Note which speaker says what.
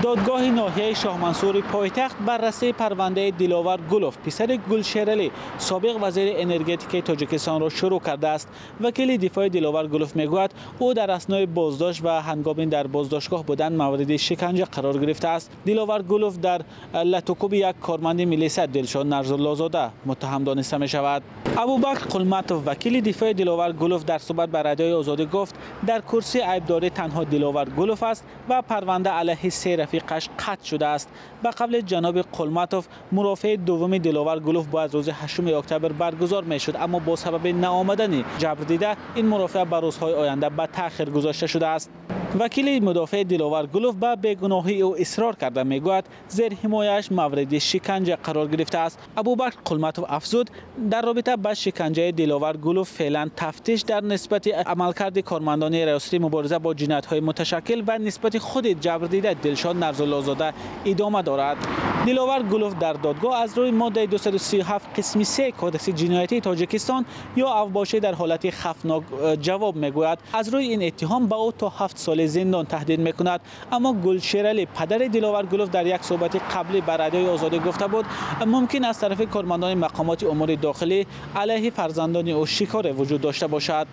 Speaker 1: دادگاه ناحیه شاهمنصوری پایتخت بررسی پروانده دلوار گولوف پسر گول شرالî سابق وزیر انرژتیک تاجیکستان را شروع کرده است. وکیل دفاع دلوار گولوف میگوید او در اثنای بازداشت و هنگامی در بازداشتگاه بودن مورد شکنجه قرار گرفته است. دلوار گولوف در لاتوکوبی یک کارمندی میلیسا دلشاد نرزulلozода متهم دانسته می شود. ابوبکر قلمتوف وکیل دفاع دلوار گولوف در صحبت با رادیوی آزادی گفت در کرسی عیبداری تنها دلوار گولوف است و پرونده علیه سه رفیقش قطع شده است. به قول جناب قلمتوف مروفه دوم دلوار گولوف باید روز 8 اکتبر برگزار می شد، اما با سبب نآمدن جبر دیده این مروفه به روزهای آینده به تأخیر گذاشته شده است. وکیل مدافع دلوار گولوف به بیگناهی او اصرار کرده میگوید زیر حمایه‌اش مورد شکنجه قرار گرفته است. ابوبکر قلمتوف افزود در رابطه با شکنجه دلوار گولوف فعلا تفتیش در نسبت عملکرد کارمندان رايوستی مبارزه با جنایت‌های متشکل و نسبت خود جبر دیده دلشاد نرزulلozоda ادامه دارد. دلوار گولوف در دادگاه از روی ماده 237 قسم 3 کودکس جنایتی تاجیکستان یا اوباشه در حالت خفناک جواب میگوید. از روی این اتهام به او تا 7 سال زندان تهدید میکند. اما گول شرالî پدر دلوار گولوف در یک صحبت قبلی با رادیوی آزادی گفته بود ممکن است طرف کارمندان مقامات امور داخلی علیه فرزندان او شکار وجود داشته باشد.